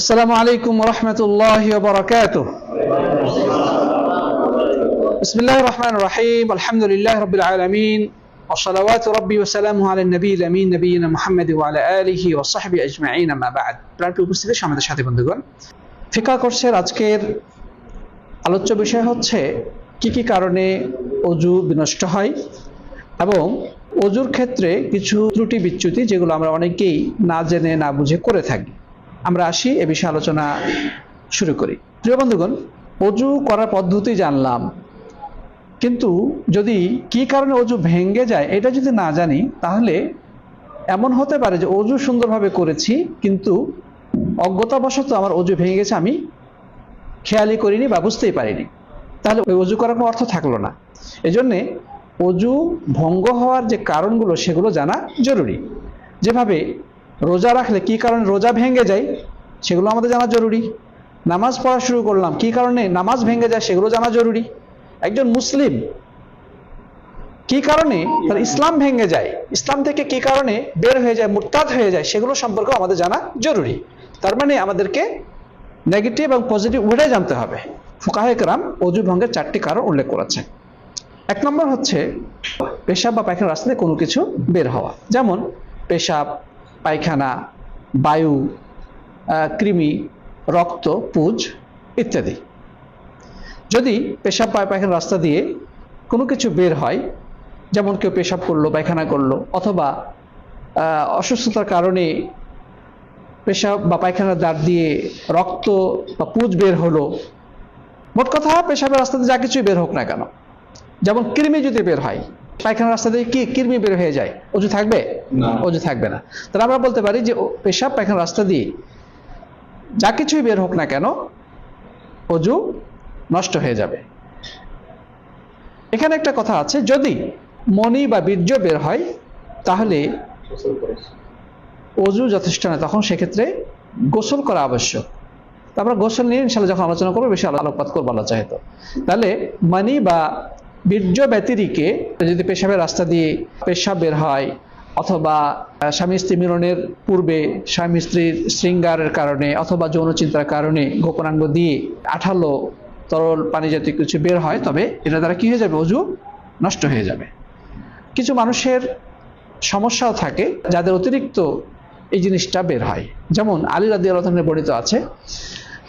আসসালামু আলাইকুম ওয়া রাহমাতুল্লাহি ওয়া বারাকাতুহু। বিসমিল্লাহির রহমানির রহিম। আলহামদুলিল্লাহি রাব্বিল আলামিন ওয়া সালাওয়াতু রাব্বি ওয়া সালামুহু আলান নবিয়্যিল আমিন নবিয়িনা মুহাম্মাদ ওয়া আলা আলিহি ওয়া সাহবিহি আজমাইন, আম্মা বা'দ। প্রিয় উপস্থিতি, আমাদের সাথী বন্ধুগণ, ফিকহ কোর্সের আজকের আলোচ্য বিষয় হচ্ছে কি কি কারণে ওযু বিনষ্ট হয় এবং ওযুর ক্ষেত্রে কিছু ত্রুটি বিচ্যুতি যেগুলো আমরা অনেকেই না জেনে না বুঝে করে থাকি। আমরা আসি এ বিষয়ে আলোচনা শুরু করি। প্রিয় বন্ধুগণ, ওযু করার পদ্ধতি জানলাম, কিন্তু যদি কি কারণে ওযু ভেঙে যায় এটা যদি না জানি, তাহলে এমন হতে পারে যে ওযু সুন্দরভাবে করেছি কিন্তু অজ্ঞতাবশত আমার ওযু ভেঙে গেছে, আমি খেয়ালই করিনি বা বুঝতেই পারিনি, তাহলে ওই ওযু করার কোনো অর্থ থাকলো না। এজন্যে ওযু ভঙ্গ হওয়ার যে কারণগুলো সেগুলো জানা জরুরি। যেভাবে রোজা রাখলে কি কারণে রোজা ভেঙে যায় সেগুলো আমাদের জানা জরুরি। নামাজ পড়া শুরু করলাম, কি কারণে নামাজ ভেঙে যায় সেগুলো জানা জরুরি। একজন মুসলিম কি কারণে তার ইসলাম ভেঙে যায়, ইসলাম থেকে কি কারণে বের হয়ে যায়, মুরতাদ হয়ে যায়, সেগুলো সম্পর্কে আমাদের জানা জরুরি। তার মানে আমাদেরকে নেগেটিভ এবং পজিটিভ উভয়টাই জানতে হবে। ফুকাহে কেরাম ওযু ভঙ্গের 4টি কারণ উল্লেখ করেছেন। 1 নম্বর হচ্ছে পেশাব বা পায়খানার রাস্তা দিয়ে কোনো কিছু বের হওয়া, যেমন পেশাব, পায়খানা, বায়ু, কৃমি, রক্ত, পুজ ইত্যাদি। যদি পেশাব বা পায়খানার রাস্তা দিয়ে কোনো কিছু বের হয়, যেমন কেউ পেশাব করলো, পায়খানা করলো, অথবা অসুস্থতার কারণে পেশাব বা পায়খানার দ্বার দিয়ে রক্ত বা পুজ বের হলো, মোট কথা পেশাবের রাস্তা দিয়ে যা কিছুই বের হোক না কেন, যেমন কৃমি যদি বের হয়, পায়খানার রাস্তা দিয়ে কি কৃমি বের হয়ে যায়, ওযু থাকবে না? ওযু থাকবে না। তাহলে আমরা বলতে পারি যে পেশাব পায়খানার রাস্তা দিয়ে যা কিছুই বের হোক না কেন ওযু নষ্ট হয়ে যাবে। এখানে একটা কথা আছে, যদি মনি বা বীর্য বের হয় তাহলে ওযু যথেষ্ট না, তখন সেক্ষেত্রে গোসল করা আবশ্যক। আমরা গোসল নিয়ে ইনশাআল্লাহ যখন আলোচনা করবো বেশি আলোকপাত করবো আল্লাহ চাহে তো। তাহলে মনি বা বীর্য ব্যতিরিকে যদি পেশাবের রাস্তা দিয়ে পেশাব বের হয়, অথবা স্বামী স্ত্রী মিলনের পূর্বে স্বামী স্ত্রীর শৃঙ্গারের কারণে অথবা যৌন চিন্তার কারণে গোপনাঙ্গ দিয়ে আঠালো তরল পানি জাতীয় কিছু বের হয়, তবে এটা দ্বারা কি হয়ে যাবে, ওযু নষ্ট হয়ে যাবে। কিছু মানুষের সমস্যাও থাকে যাদের অতিরিক্ত এই জিনিসটা বের হয়, যেমন আলী রাদিয়াল্লাহু আনহু বর্ণিত আছে,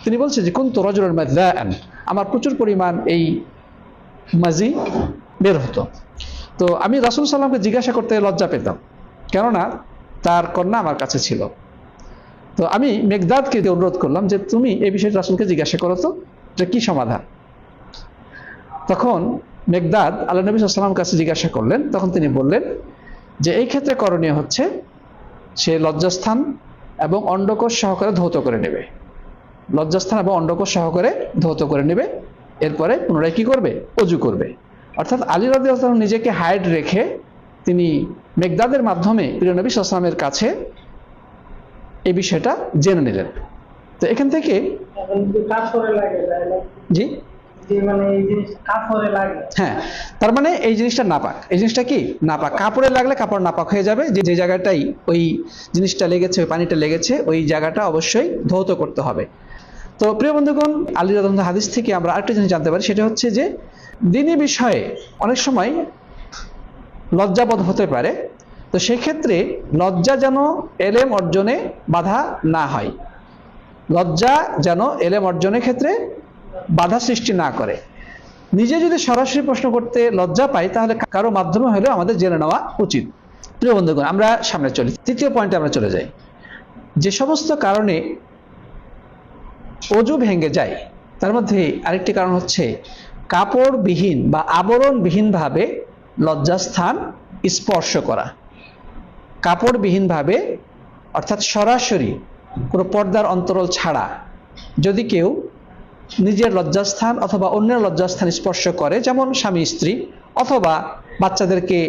তিনি বলছেন যে কুনতু রাজুলান মাযযাআন, আমার প্রচুর পরিমাণ এই মাজি বের হতো। তো আমি রাসূল সাল্লাল্লাহু আলাইহি ওয়াসাল্লামকে জিজ্ঞাসা করতে লজ্জা পেতাম, কেননা তার কন্যা আমার কাছে ছিল। তো আমি মেকদাদকে অনুরোধ করলাম যে তুমি এই বিষয়ে রাসূলকে জিজ্ঞাসা করো তো, যে কি সমাধান। তখন মেকদাদ আল্লাহ নবী সাল্লাল্লাহু আলাইহি ওয়াসাল্লামের কাছে জিজ্ঞাসা করলেন, তখন তিনি বললেন যে এই ক্ষেত্রে করণীয় হচ্ছে সে লজ্জাস্থান এবং অন্ডকোষ সহকারে ধৌত করে নেবে, লজ্জাস্থান এবং অন্ডকোষ সহকারে ধৌত করে নেবে, এরপরে পুনরায় কি করবে, ওযু করবে। অর্থাৎ আলী রাদিয়াল্লাহু আনহু নিজেকে হাইড রেখে তিনি মেকদাদের মাধ্যমে প্রিয় নবী সাল্লাল্লাহু আলাইহি ওয়াসাল্লামের কাছে এই বিষয়টা জেনে নিলেন। তো এখান থেকে জি হ্যাঁ, তার মানে এই জিনিসটা নাপাক, এই জিনিসটা কি নাপাক, কাপড়ে লাগলে কাপড় নাপাক হয়ে যাবে, যে জায়গাটাই ওই জিনিসটা লেগেছে, ওই পানিটা লেগেছে, ওই জায়গাটা অবশ্যই ধৌত করতে হবে। তো প্রিয় বন্ধুগণ, আলী রাদিয়াল্লাহু আনহু হাদিস থেকে আমরা আরেকটা জিনিস জানতে পারি, সেটা হচ্ছে যে দ্বীনি বিষয়ে অনেক সময় লজ্জাবোধ হতে পারে। তো সেক্ষেত্রে লজ্জা যেন এলেম অর্জনে বাধা না হয়, লজ্জা যেন এলেম অর্জনের ক্ষেত্রে বাধা সৃষ্টি না করে। নিজে যদি সরাসরি প্রশ্ন করতে লজ্জা পাই, তাহলে কারো মাধ্যমে হলেও আমাদের জেনে নেওয়া উচিত। প্রিয় বন্ধুগণ, আমরা সামনে চলি, 3য় পয়েন্টে আমরা চলে যাই। যে সমস্ত কারণে ওযু ভেঙে যায় তার মধ্যে আরেকটি কারণ হচ্ছে কাপড়বিহীন বা আবরণবিহীনভাবে লজ্জাস্থান স্পর্শ করা। কাপড়বিহীনভাবে অর্থাৎ সরাসরি কোনো পর্দার অন্তরাল ছাড়া যদি কেউ নিজের লজ্জাস্থান অথবা অন্যের লজ্জাস্থান স্পর্শ করে, যেমন স্বামী স্ত্রী, অথবা বাচ্চাদেরকে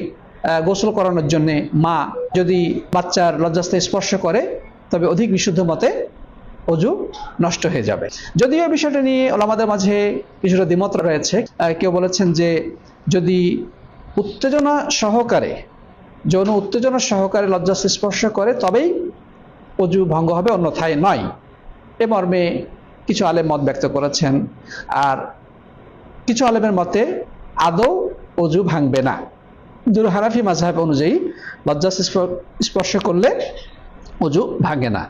গোসল করানোর জন্য মা যদি বাচ্চার লজ্জাস্থান স্পর্শ করে, তবে অধিক বিশুদ্ধ মতে ওযু নষ্ট হয়ে যাবে। যদিও এই বিষয়টা নিয়ে ওলামাদের মাঝে কিছুটা দ্বিমত রয়েছে। কেউ বলেছেন যে যদি উত্তেজনা সহকারে, যৌন উত্তেজনা সহকারে লজ্জাস্থান স্পর্শ করে তবেই ওযু ভঙ্গ হবে, অন্যথায় নয়। এ মর্মে কিছু আলেম মত ব্যক্ত করেছেন, আর কিছু আলেমের মতে আদৌ অজু ভাঙবে না। হানাফি মাযহাব অনুযায়ী লজ্জা স্পর্শ করলে অজু ভাঙে না।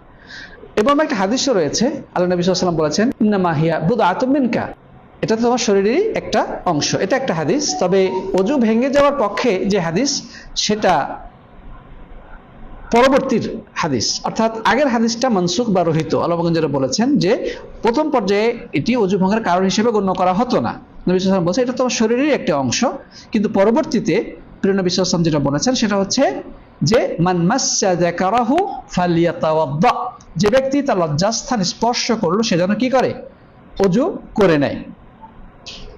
এবং একটা হাদিসও রয়েছে, আল্লাহ নবী সাল্লাল্লাহু আলাইহি ওয়াসাল্লাম বলেছেন ইন্নামা হিয়া বুদআতুম মিনকা, এটা তোমার শরীরেরই একটা অংশ। এটা একটা হাদিস। তবে অজু ভেঙে যাওয়ার পক্ষে যে হাদিস, সেটা পরবর্তীর হাদিস, অর্থাৎ আগের হাদিসটা মানসুখ বা রহিত। আলমগঞ্জেরা বলেছেন যে প্রথম পর্যায়ে এটি অজু ভঙ্গের কারণ হিসেবে গণ্য করা হতো না। নবী সাল্লাল্লাহু আলাইহি ওয়াসাল্লাম বলছে এটা তোমার শরীরেরই একটা অংশ। কিন্তু পরবর্তীতে প্রিয় নবী সাল্লাল্লাহু আলাইহি ওয়াসাল্লাম যেটা বলেছেন সেটা হচ্ছে যে মান মাসসা যাকারাহু ফালিয়াতাওয়াদ্দা, যে ব্যক্তি তার লজ্জাস্থান স্পর্শ করলো সে যেন কি করে, অজু করে নেয়।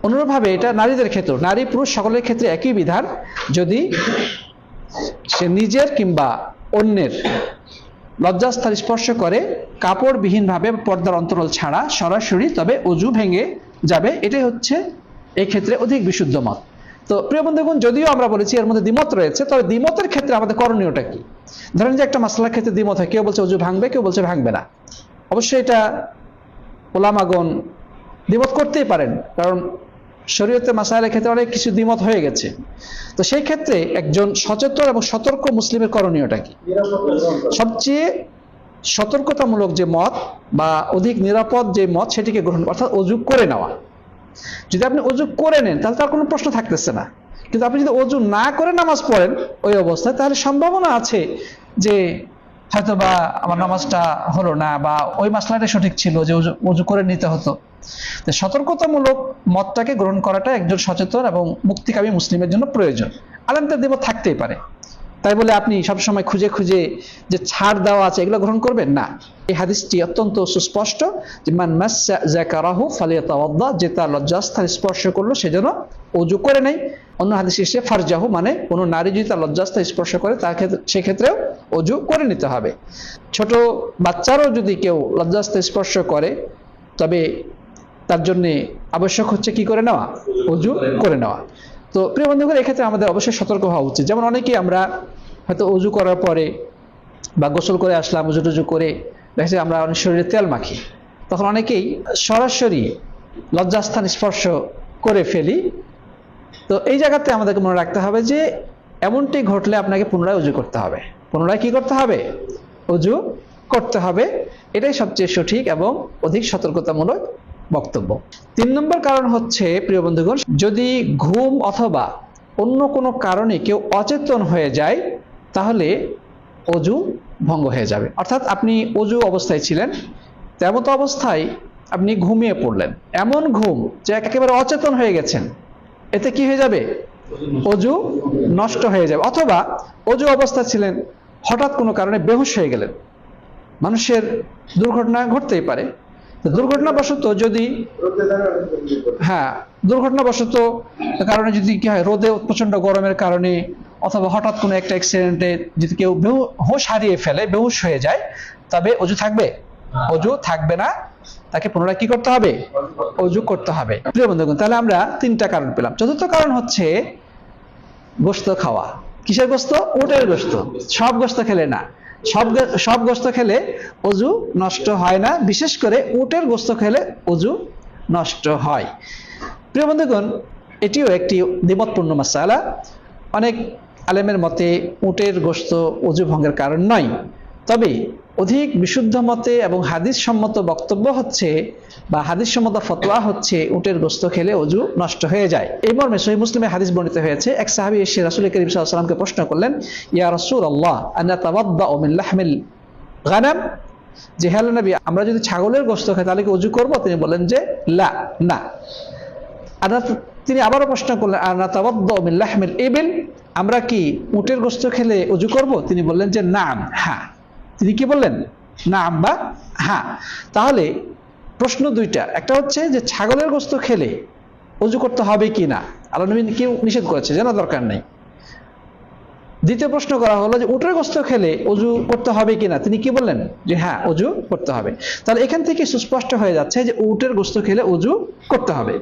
অনুরূপভাবে এটা নারীদের ক্ষেত্রে, নারী পুরুষ সকলের ক্ষেত্রে একই বিধান। যদি সে নিজের কিংবা অন্যের লজ্জাস্থান স্পর্শ করে কাপড়বিহীনভাবে, পর্দার অন্তরাল ছাড়া সরাসরি, তবে অজু ভেঙে যাবে। এটাই হচ্ছে এই ক্ষেত্রে অধিক বিশুদ্ধ মত। তো প্রিয় বন্ধুগণ, যদিও আমরা বলেছি এর মধ্যে দ্বিমত রয়েছে, তবে দ্বিমতের ক্ষেত্রে আমাদের করণীয়টা কি? ধরেন যে একটা মাসলার ক্ষেত্রে দ্বিমত হয়, কেউ বলছে অজু ভাঙবে, কেউ বলছে ভাঙবে না। অবশ্যই এটা ওলামাগণ দ্বিমত করতেই পারেন, কারণ শরীয়তের মাসাইলের ক্ষেত্রে অনেক কিছু দ্বিমত হয়ে গেছে। তো সেই ক্ষেত্রে একজন সচেতন এবং সতর্ক মুসলিমের করণীয়টা কি? সবচেয়ে সতর্কতামূলক যে মত বা অধিক নিরাপদ যে মত, সেটিকে গ্রহণ, অর্থাৎ অজু করে নেওয়া। যদি আপনি অজু করে নেন তাহলে তার কোনো প্রশ্ন থাকতেছে না। কিন্তু আপনি যদি অজু না করে নামাজ পড়েন ওই অবস্থায়, তাহলে সম্ভাবনা আছে যে হয়তো বা আমার নামাজটা হলো না, বা ওই মাসলাটা সঠিক ছিল যে অজু করে নিতে হতো। সতর্কতামূলক মতটাকে গ্রহণ করাটা একজন সচেতন এবং মুক্তিকামী মুসলিমের জন্য প্রয়োজন। আলেমদের দ্বিমত থাকতেই পারে, তাই বলে আপনি সবসময় খুঁজে খুঁজে যে ছাড় দেওয়া আছে এগুলো গ্রহণ করবেন না। এই হাদিসটি অত্যন্ত সুস্পষ্ট যে মান মাসসা যাকারাহু ফালিয়াতাওয়াদ্দা, যে তার লজ্জাস্থান স্পর্শ করলো সে যেন অজু করে নেয়। অন্য হাদিসে এসে ফারজাহু, মানে কোনো নারী যদি তার লজ্জাস্থান স্পর্শ করে তার ক্ষেত্রে, সেক্ষেত্রেও অজু করে নিতে হবে। ছোট বাচ্চারও যদি কেউ লজ্জাস্থান স্পর্শ করে, তবে তার জন্য আবশ্যক হচ্ছে কি করে নেওয়া, অজু করে নেওয়া। তো প্রিয় বন্ধুগণ, এক্ষেত্রে আমাদের অবশ্যই সতর্ক হওয়া উচিত। যেমন অনেকেই আমরা হয়তো অজু করার পরে বা গোসল করে আসলাম, অজু টজু করে দেখছি আমরা অনেক শরীরে তেল মাখি, তখন অনেকেই সরাসরি লজ্জাস্থান স্পর্শ করে ফেলি। তো এই জায়গাতে আমাদেরকে মনে রাখতে হবে যে এমনটি ঘটলে আপনাকে পুনরায় অজু করতে হবে। পুনরায় কি করতে হবে? অজু করতে হবে। এটাই সবচেয়ে সঠিক এবং অধিক সতর্কতামূলক বক্তব্য। 3 নম্বর কারণ হচ্ছে প্রিয় বন্ধুগণ, যদি ঘুম অথবা অন্য কোনো কারণে কেউ অচেতন হয়ে যায় তাহলে অজু ভঙ্গ হয়ে যাবে। অর্থাৎ আপনি অজু অবস্থায় ছিলেন, তেমন অবস্থায় আপনি ঘুমিয়ে পড়লেন, এমন ঘুম যে একেবারে অচেতন হয়ে গেছেন, এতে কি হয়ে যাবে? অজু নষ্ট হয়ে যাবে। অথবা অজু অবস্থায় ছিলেন, হঠাৎ কোনো কারণে বেহুশ হয়ে গেলেন। মানুষের দুর্ঘটনা ঘটতেই পারে। দুর্ঘটনাবশত যদি দুর্ঘটনাবশত কারণে যদি কি হয়, রোদে প্রচন্ড গরমের কারণে অথবা হঠাৎ কোনো একটা অ্যাক্সিডেন্টে যদি কেউ হুঁশ হারিয়ে ফেলে, বেহুশ হয়ে যায়, তবে অজু থাকবে? অজু থাকবে না, তাকে পুনরায় কি করতে হবে? অজু করতে হবে। প্রিয় বন্ধুগণ, তাহলে আমরা 3টা কারণ পেলাম। চতুর্থ কারণ হচ্ছে গোশত খাওয়া। কিসের গোশত? উটের গোশত। সব গোশত খেলে না, সব গোশত খেলে অজু নষ্ট হয় না, বিশেষ করে উটের গোশত খেলে অজু নষ্ট হয়। প্রিয় বন্ধুগণ, এটিও একটি দ্বিমতপূর্ণ মাসআলা। অনেক আলেমের মতে উটের গোশত অজু ভঙ্গের কারণ নয়। তবে অধিক বিশুদ্ধ মতে এবং হাদিস সম্মত বক্তব্য হচ্ছে বা হাদিস সম্মত ফতোয়া হচ্ছে উটের গোশত খেলে অজু নষ্ট হয়ে যায়। এই মর্মে সহিহ মুসলিমে হাদিস বর্ণিত হয়েছে, এক সাহাবী এসে রাসূল করিম সাল্লাল্লাহু আলাইহি ওয়াসাল্লামকে প্রশ্ন করলেন, ইয়া রাসূলুল্লাহ আনাতাওয়াদ্দাউ মিন লাহমিল গানাম, যে হে নবী, আমরা যদি ছাগলের গোশত খাই তাহলে কি অজু করব? তিনি বললেন যে না। তিনি আবারও প্রশ্ন করলেন, আনাতাওয়াদ্দাউ মিন লাহমিল ইবিল, আমরা কি উটের গোশত খেলে অজু করব? তিনি বললেন যে নাম, হ্যাঁ। তিনি কি বললেন? নাম বা হ্যাঁ। তাহলে প্রশ্ন 2টা, একটা হচ্ছে যে ছাগলের গোশত খেলে অজু করতে হবে কি না, আল্লাহ নবী কেউ নিষেধ করেছে, জানা দরকার নেই। দ্বিতীয় প্রশ্ন করা হলো যে উটের গোশত খেলে অজু করতে হবে কিনা, তিনি কি বললেন? যে হ্যাঁ, অজু করতে হবে। তাহলে এখান থেকে সুস্পষ্ট হয়ে যাচ্ছে যে উটের গোশত খেলে অজু করতে হবে।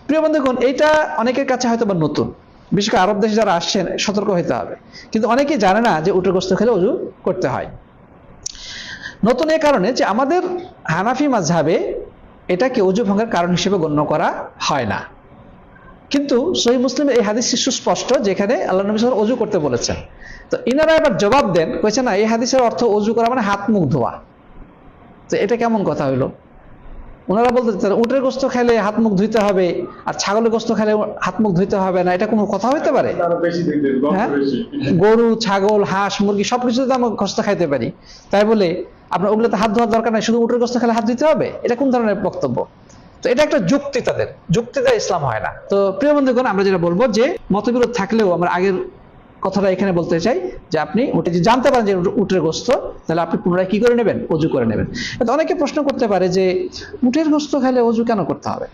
প্রিয় বন্ধুগণ, এটা অনেকের কাছে হয়তো বা নতুন, বিশেষ করে আরব দেশে যারা আসছেন সতর্ক হতে হবে। কিন্তু অনেকেই জানে না যে উটের গোশত খেলে অজু করতে হয়। নতুন এই কারণে যে আমাদের হানাফি মাযহাবে এটাকে ওযু ভঙ্গের কারণ হিসেবে গণ্য করা হয় না, কিন্তু সহিহ মুসলিমে এই হাদিসটি সুস্পষ্ট, যেখানে আল্লাহ নবী সাল্লাল্লাহু আলাইহি ওয়াসাল্লাম ওযু করতে বলেছেন। তো ইনারা এবার জবাব দেন, কইছে না, এই হাদিসের অর্থ ওযু করা মানে হাত মুখ ধোয়া। তো এটা কেমন কথা হইলো? ওনারা বলতে উটের গোশত খাইলে হাত মুখ ধুইতে হবে, আর ছাগলের গোশত খাইলে হাত মুখ ধুইতে হবে না, এটা কোনো কথা হইতে পারে? হ্যাঁ, গরু, ছাগল, হাঁস, মুরগি সবকিছুতে আমরা গোশত খাইতে পারি, তাই বলে আপনার ওগুলোতে হাত ধোয়ার দরকার নাই, শুধু উটের গোশত খেলে হাত ধুইতে হবে? এটা কোন ধরনের বক্তব্য? তো এটা একটা যুক্তি, তাদের যুক্তিটা ইসলাম হয় না। তো প্রিয় বন্ধুগণ, আমরা যেটা বলবো যে মতবিরোধ থাকলেও আমরা আগের কথাটা এখানে বলতে চাই যে আপনি ওটা যদি জানতে পারেন যে উটের গোশত, তাহলে আপনি পুনরায় কি করে নেবেন? ওযু করে নেবেন। অনেকে প্রশ্ন করতে পারে যে উটের গোশত খেলে ওযু কেন করতে হবে,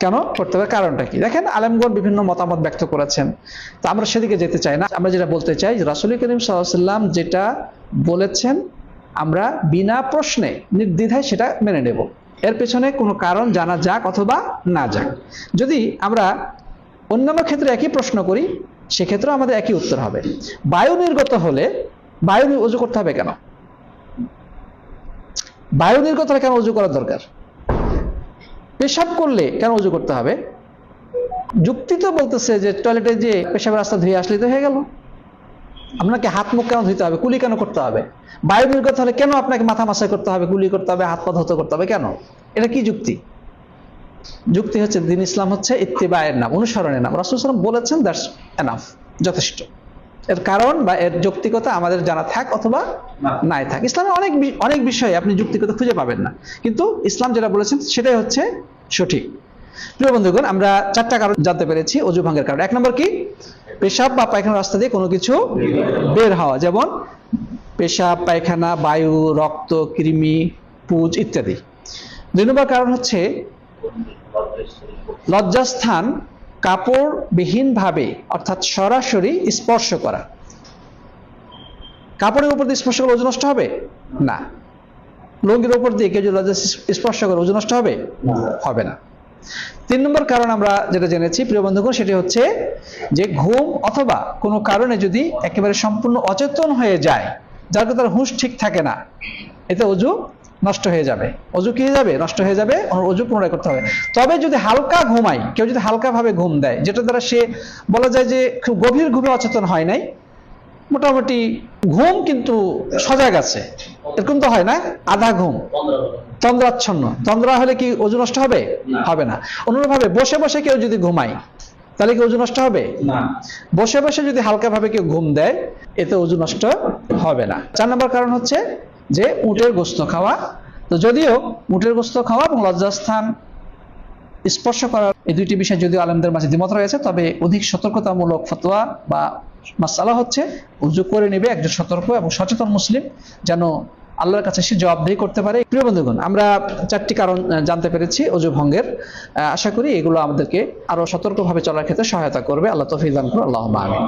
কেন করতে হবে, কারণটা কি? দেখেন, আলেমগণ বিভিন্ন মতামত ব্যক্ত করেছেন, তো আমরা সেদিকে যেতে চাই না। আমরা যেটা বলতে চাই যে রাসূল করিম সাল্লাল্লাহু আলাইহি ওয়াসাল্লাম যেটা বলেছেন আমরা বিনা প্রশ্নে নির্দ্বিধায় সেটা মেনে নেব, এর পেছনে কোনো কারণ জানা যাক অথবা না যাক। যদি আমরা অন্যান্য ক্ষেত্রে একই প্রশ্ন করি, সেক্ষেত্রে আমাদের একই উত্তর হবে। বায়ু নির্গত হলে ওযু করতে হবে কেন? বায়ু নির্গত হলে কেন ওযু করার দরকার? পেশাব করলে কেন ওযু করতে হবে? যুক্তি তো বলতেছে যে টয়লেটে যে পেশাবের রাস্তা ধুয়ে আসলে তো হয়ে গেল। আপনাকে হাত মুখ কেন ধুইতে হবে? কুলি কেন করতে হবে? বায়ু নির্গত হলে কেন আপনাকে মাথা মাসাজ করতে হবে, কুলি করতে হবে, হাত পা ধৌত করতে হবে কেন? এটা কি যুক্তি? যুক্তি হচ্ছে দিন ইসলাম হচ্ছে ইত্তিবায়ের নাম, অনুসরণের নাম। রাসূল সাল্লাল্লাহু আলাইহি ওয়াসাল্লাম বলেছেন, দ্যাটস এনাফ, যথেষ্ট। এর কারণ বা এর যৌক্তিকতা আমাদের জানা থাক অথবা নাই থাক। ইসলামে অনেক বিষয়ে আপনি যৌক্তিকতা খুঁজে পাবেন না, কিন্তু ইসলাম যেটা বলেছেন সেটাই হচ্ছে সঠিক। প্রিয় বন্ধুগণ, আমরা 4টা কারণ জানতে পেরেছি ওযু ভঙ্গের কারণ। 1 নম্বর কি? পেশাব বা পায়খানার রাস্তা দিয়ে কোনো কিছু বের হওয়া, যেমন পেশাব, পায়খানা, বায়ু, রক্ত, কৃমি, পুজ ইত্যাদি। 2 নম্বর কারণ হচ্ছে লজ্জাস্থান কাপড়বিহীন ভাবে অর্থাৎ সরাসরি স্পর্শ করা। কাপড়ের উপর দিয়ে স্পর্শ করলে ওযু নষ্ট হবে না। লুঙ্গির উপর দিয়ে কেউ যদি লজ্জা স্পর্শ করে ওযু নষ্ট হবে? হবে না। 3 নম্বর কারণ আমরা যেটা জেনেছি প্রিয় বন্ধুগণ, সেটি হচ্ছে যে ঘুম অথবা কোনো কারণে যদি একেবারে সম্পূর্ণ অচেতন হয়ে যায়, যার কারণে তার হুঁশ ঠিক থাকে না, এতে ওযু নষ্ট হয়ে যাবে। ওযু কি হয়ে যাবে? নষ্ট হয়ে যাবে, ওযু পুনরায় করতে হবে। তবে যদি হালকা ঘুমায়, কেউ যদি হালকা ভাবে ঘুম দেয়, যেটা দ্বারা সে বলা যায় যে খুব গভীর ঘুমে অচেতন হয় নাই, মোটামুটি ঘুম কিন্তু সজাগ আছে, এরকম তো হয় না, আধা ঘুম, তন্দ্রাচ্ছন্ন, তন্দ্রা হলে কি ওযু নষ্ট হবে? হবে না। অনুরূপভাবে বসে বসে কেউ যদি ঘুমায়, তাহলে কি ওযু নষ্ট হবে? না। বসে বসে যদি হালকা ভাবে কেউ ঘুম দেয়, এতে ওযু নষ্ট হবে না। 4 নম্বর কারণ হচ্ছে যে উটের গোশত খাওয়া। তো যদিও উটের গোশত খাওয়া এবং লজ্জাস্থান স্পর্শ করার এই দুইটি বিষয় যদিও আলেমদের মাঝে দ্বিমত রয়েছে, তবে অধিক সতর্কতামূলক ফতোয়া বা মাসআলা হচ্ছে ওযু করে নেবে একজন সতর্ক এবং সচেতন মুসলিম, যেন আল্লাহর কাছে সে জবাবদিহি করতে পারে। প্রিয় বন্ধুগণ, আমরা 4টি কারণ জানতে পেরেছি ওযু ভঙ্গের। আশা করি এগুলো আমাদেরকে আরো সতর্কভাবে চলার ক্ষেত্রে সহায়তা করবে। আল্লাহ তৌফিক দান করুন। আল্লাহুম্মা আমিন।